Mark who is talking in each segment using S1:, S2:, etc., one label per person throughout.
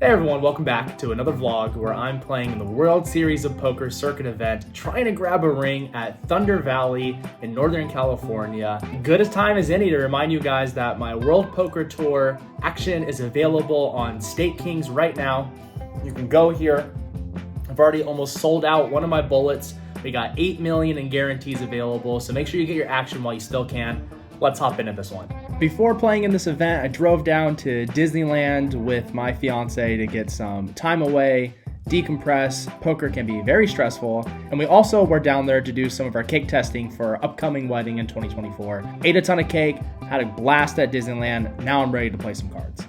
S1: Hey everyone, welcome back to another vlog where I'm playing in the World Series of Poker Circuit event, trying to grab a ring at Thunder Valley in Northern California. Good as time as any to remind you guys that my World Poker Tour action is available on StakeKings right now. You can go here. I've already almost sold out one of my bullets. We got 8 million in guarantees available, so make sure you get your action while you still can. Let's hop into this one. Before playing in this event, I drove down to Disneyland with my fiance to get some time away, decompress. Poker can be very stressful. And we also were down there to do some of our cake testing for our upcoming wedding in 2024. Ate a ton of cake, had a blast at Disneyland. Now I'm ready to play some cards.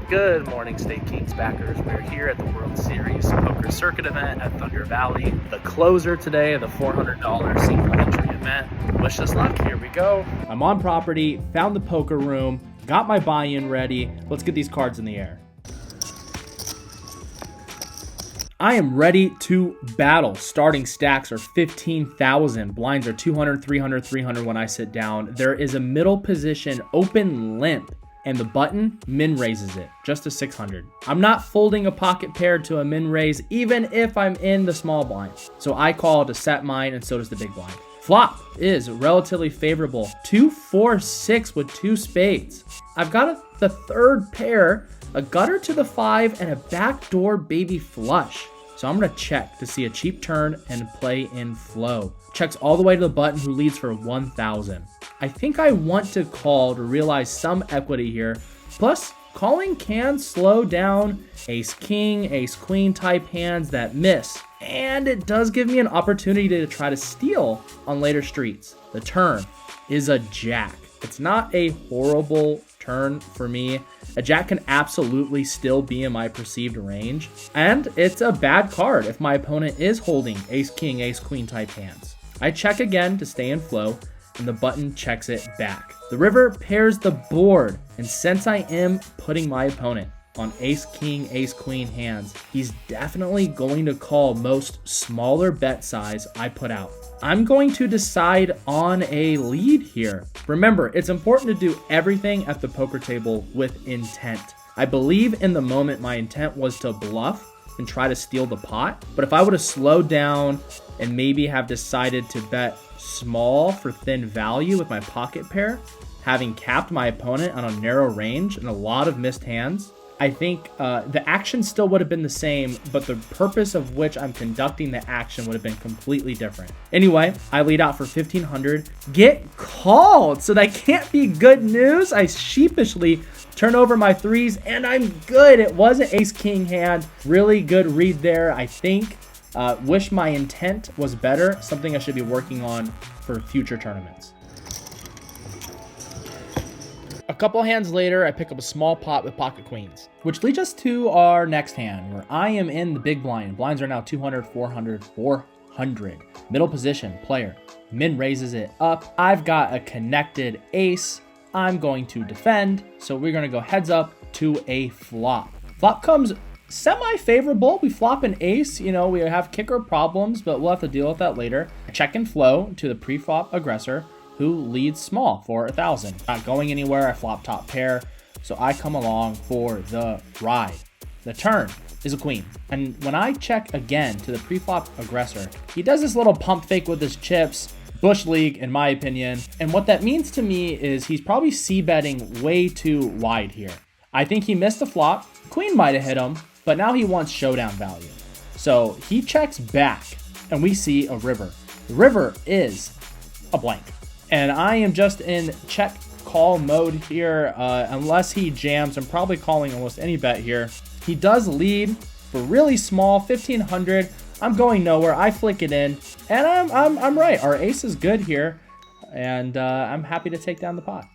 S1: Good morning, StakeKings backers. We're here at the World Series Poker Circuit event at Thunder Valley. The closer today of the $400 single entry event. Wish us luck. Here we go. I'm on property, found the poker room, got my buy-in ready. Let's get these cards in the air. I am ready to battle. Starting stacks are 15,000. Blinds are 200, 300, 300 when I sit down. There is a middle position open limp. And the button min raises it just to 600. I'm not folding a pocket pair to a min raise even if I'm in the small blind. So I call to set mine, and so does the big blind. Flop is relatively favorable. 2, 4, 6 with 2 spades. I've got the third pair, a gutter to the 5, and a backdoor baby flush. So I'm gonna check to see a cheap turn and play in flow. Checks all the way to the button, who leads for 1,000. I think I want to call to realize some equity here. Plus, calling can slow down ace king, ace queen type hands that miss. And it does give me an opportunity to try to steal on later streets. The turn is a jack. It's not a horrible turn for me. A jack can absolutely still be in my perceived range. And it's a bad card if my opponent is holding ace king, ace queen type hands. I check again to stay in flow, and the button checks it back. The river pairs the board, and since I am putting my opponent on ace king, ace queen hands, he's definitely going to call most smaller bet size I put out. I'm going to decide on a lead here. Remember, it's important to do everything at the poker table with intent. I believe in the moment my intent was to bluff and try to steal the pot, but if I would have slowed down and maybe have decided to bet small for thin value with my pocket pair, having capped my opponent on a narrow range and a lot of missed hands, I think the action still would have been the same, but the purpose of which I'm conducting the action would have been completely different. Anyway, I lead out for 1,500, get called, so that can't be good news. I sheepishly turn over my threes, and I'm good. It was an ace-king hand. Really good read there, I think. Wish my intent was better, something I should be working on for future tournaments. A couple hands later, I pick up a small pot with pocket queens, which leads us to our next hand, where I am in the big blind. Blinds are now 200, 400, 400. Middle position, player. Min raises it up. I've got a connected ace. I'm going to defend, so we're going to go heads up to a flop. Flop comes semi-favorable. We flop an ace. You know, we have kicker problems, but we'll have to deal with that later. Check and flow to the pre-flop aggressor, who leads small for 1,000. Not going anywhere. I flop top pair, so I come along for the ride. The turn is a queen, and when I check again to the pre-flop aggressor, he does this little pump fake with his chips. Bush league, in my opinion, and what that means to me is he's probably c-betting way too wide here. I think he missed the flop. Queen might have hit him, but now he wants showdown value. So he checks back, and we see a river. The river is a blank. And I am just in check call mode here. Unless he jams, I'm probably calling almost any bet here. He does lead for really small, 1,500. I'm going nowhere. I flick it in, and I'm right. Our ace is good here, and I'm happy to take down the pot.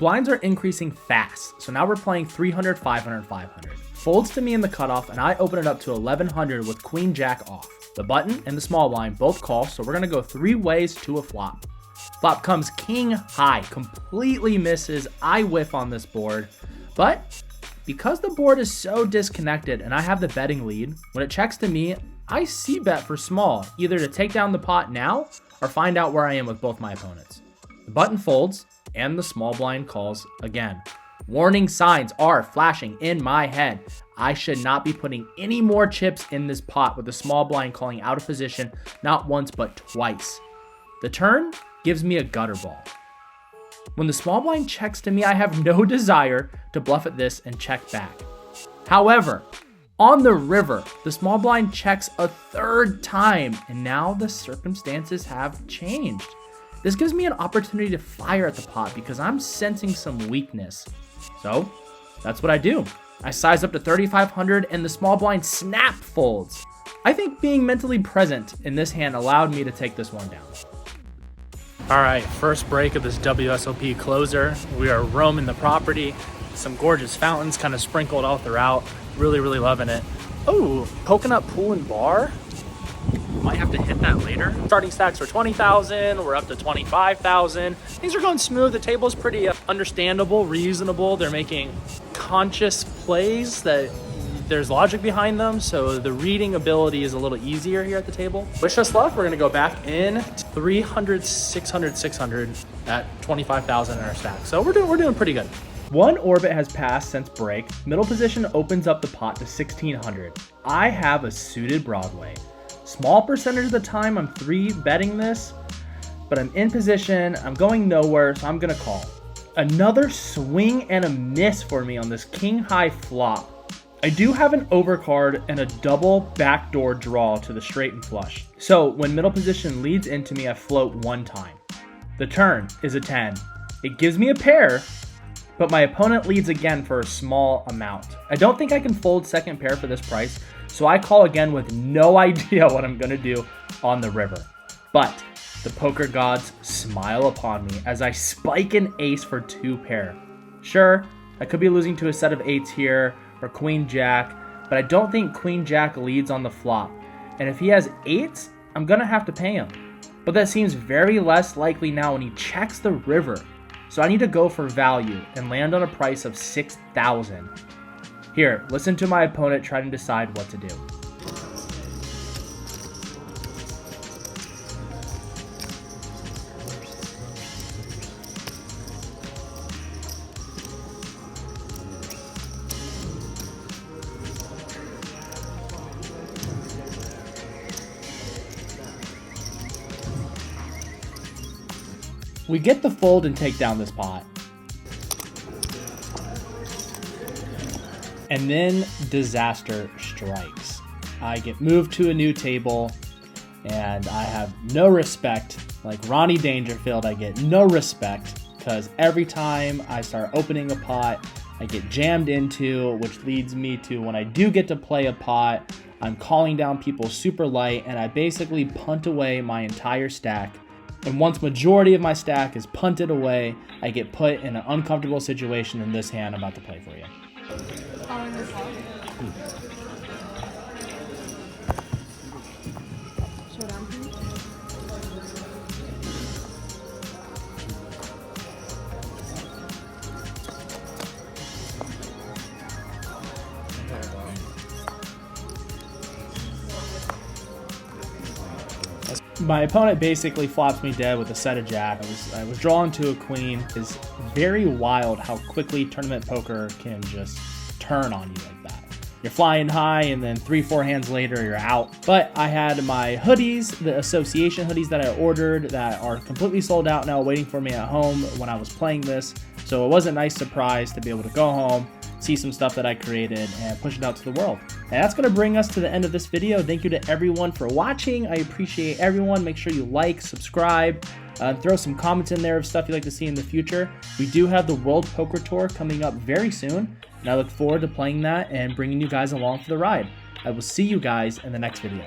S1: Blinds are increasing fast, so now we're playing 300, 500, 500. Folds to me in the cutoff, and I open it up to 1,100 with queen jack off. The button and the small blind both call, so we're gonna go 3 ways to a flop. Flop comes king high, completely misses. I whiff on this board, but because the board is so disconnected and I have the betting lead, when it checks to me, I c-bet for small, either to take down the pot now or find out where I am with both my opponents. The button folds and the small blind calls again. Warning signs are flashing in my head. I should not be putting any more chips in this pot with the small blind calling out of position, not once but twice. The turn gives me a gutter ball. When the small blind checks to me, I have no desire to bluff at this and check back. However, on the river, the small blind checks a third time, and now the circumstances have changed. This gives me an opportunity to fire at the pot because I'm sensing some weakness. So that's what I do. I size up to 3,500 and the small blind snap folds. I think being mentally present in this hand allowed me to take this one down. All right, first break of this WSOP closer. We are roaming the property. Some gorgeous fountains kind of sprinkled all throughout. Really, really loving it. Oh, coconut pool and bar. Might have to hit that later. Starting stacks for 20,000. We're up to 25,000. Things are going smooth. The table's pretty understandable, reasonable. They're making conscious plays that there's logic behind them, so the reading ability is a little easier here at the table. Wish us luck. We're gonna go back in 300, 600, 600 at 25,000 in our stack. So we're doing pretty good. One orbit has passed since break. Middle position opens up the pot to 1,600. I have a suited Broadway. Small percentage of the time I'm 3-betting this, but I'm in position, I'm going nowhere, so I'm gonna call. Another swing and a miss for me on this king high flop. I do have an overcard and a double backdoor draw to the straight and flush. So when middle position leads into me, I float one time. The turn is a 10. It gives me a pair, but my opponent leads again for a small amount. I don't think I can fold second pair for this price, so I call again with no idea what I'm gonna do on the river. But the poker gods smile upon me as I spike an ace for 2 pair. Sure, I could be losing to a set of 8s here, or queen jack, but I don't think queen jack leads on the flop. And if he has 8s, I'm gonna have to pay him. But that seems very less likely now when he checks the river. So I need to go for value and land on a price of 6,000. Here, listen to my opponent try to decide what to do. We get the fold and take down this pot. And then disaster strikes. I get moved to a new table and I have no respect. Like Ronnie Dangerfield, I get no respect because every time I start opening a pot, I get jammed into, which leads me to when I do get to play a pot, I'm calling down people super light and I basically punt away my entire stack. And once majority of my stack is punted away, I get put in an uncomfortable situation in this hand I'm about to play for you. My opponent basically flops me dead with a set of jack. I was drawn to a queen. It's very wild how quickly tournament poker can just turn on you like that. You're flying high and then 3-4 hands later you're out. But I had my hoodies, the association hoodies that I ordered that are completely sold out now waiting for me at home when I was playing this. So it was a nice surprise to be able to go home, see some stuff that I created and push it out to the world. And that's going to bring us to the end of this video. Thank you to everyone for watching. I appreciate everyone. Make sure you like, subscribe, throw some comments in there of stuff you'd like to see in the future. We do have the World Poker Tour coming up very soon, and I look forward to playing that and bringing you guys along for the ride. I will see you guys in the next video.